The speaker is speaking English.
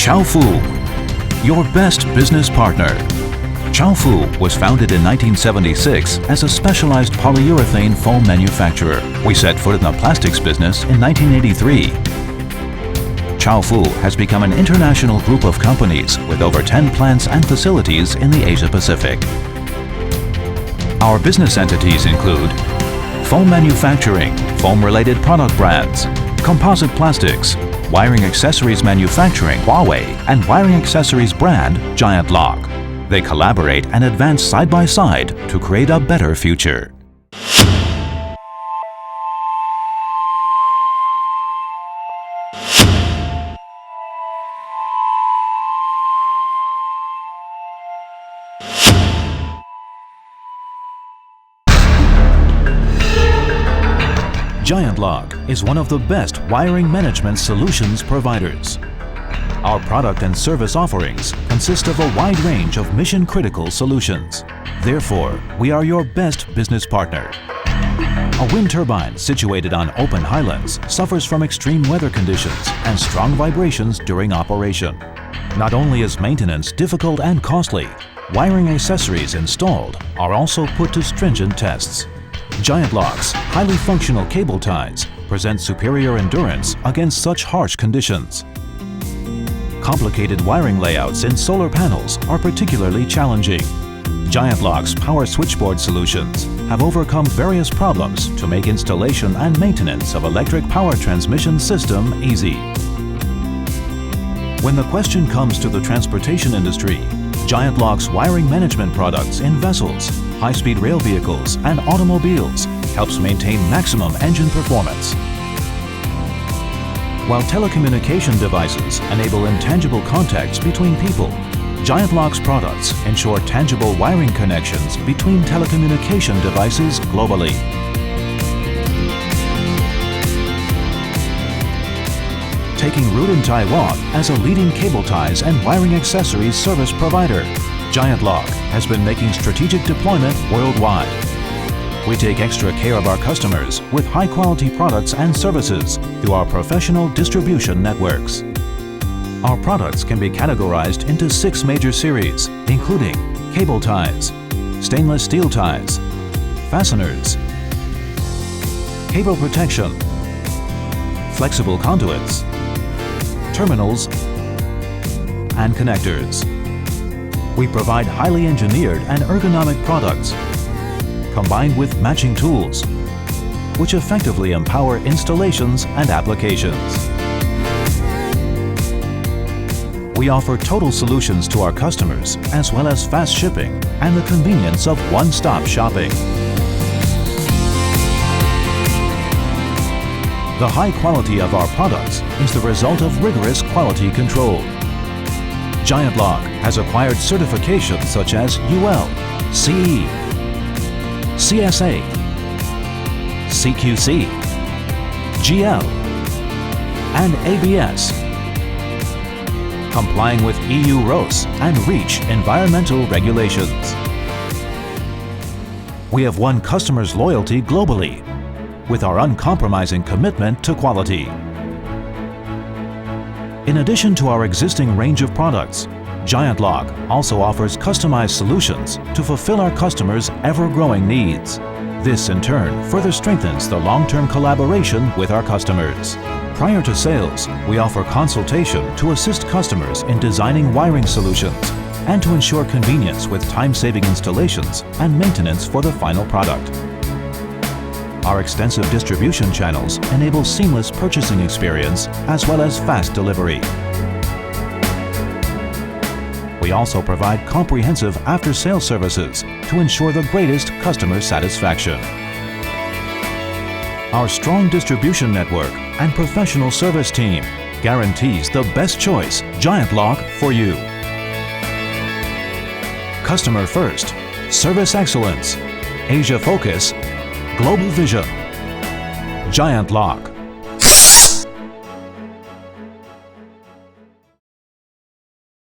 Fu, your best business partner. Fu was founded in 1976 as a specialized polyurethane foam manufacturer. We set foot in the plastics business in 1983. Fu has become an international group of companies with over 10 plants and facilities in the Asia-Pacific. Our business entities include foam manufacturing, foam-related product brands, composite plastics, wiring accessories manufacturing Huawei, and wiring accessories brand Giantlok. They collaborate and advance side by side to create a better future. Giantlok is one of the best wiring management solutions providers. Our product and service offerings consist of a wide range of mission-critical solutions. Therefore, we are your best business partner. A wind turbine situated on open highlands suffers from extreme weather conditions and strong vibrations during operation. Not only is maintenance difficult and costly, wiring accessories installed are also put to stringent tests. Giantlok's highly functional cable ties present superior endurance against such harsh conditions. Complicated wiring layouts in solar panels are particularly challenging. Giantlok's power switchboard solutions have overcome various problems to make installation and maintenance of electric power transmission system easy. When the question comes to the transportation industry, Giantlok's wiring management products in vessels, high-speed rail vehicles, and automobiles helps maintain maximum engine performance. While telecommunication devices enable intangible contacts between people, Giantlok's products ensure tangible wiring connections between telecommunication devices globally. Taking root in Taiwan as a leading cable ties and wiring accessories service provider, Giantlok has been making strategic deployment worldwide. We take extra care of our customers with high-quality products and services through our professional distribution networks. Our products can be categorized into 6 major series, including cable ties, stainless steel ties, fasteners, cable protection, flexible conduits, terminals, and connectors. We provide highly engineered and ergonomic products combined with matching tools, which effectively empower installations and applications. We offer total solutions to our customers, as well as fast shipping and the convenience of one-stop shopping. The high quality of our products is the result of rigorous quality control. Giantlok has acquired certifications such as UL, CE, CSA, CQC, GL, and ABS, complying with EU RoHS and REACH environmental regulations. We have won customers' loyalty globally with our uncompromising commitment to quality. In addition to our existing range of products, Giantlok also offers customized solutions to fulfill our customers' ever-growing needs. This, in turn, further strengthens the long-term collaboration with our customers. Prior to sales, we offer consultation to assist customers in designing wiring solutions and to ensure convenience with time-saving installations and maintenance for the final product. Our extensive distribution channels enable seamless purchasing experience as well as fast delivery. We also provide comprehensive after-sales services to ensure the greatest customer satisfaction. Our strong distribution network and professional service team guarantees the best choice, Giantlok, for you. Customer first, service excellence, Asia focus, global vision. Giantlok.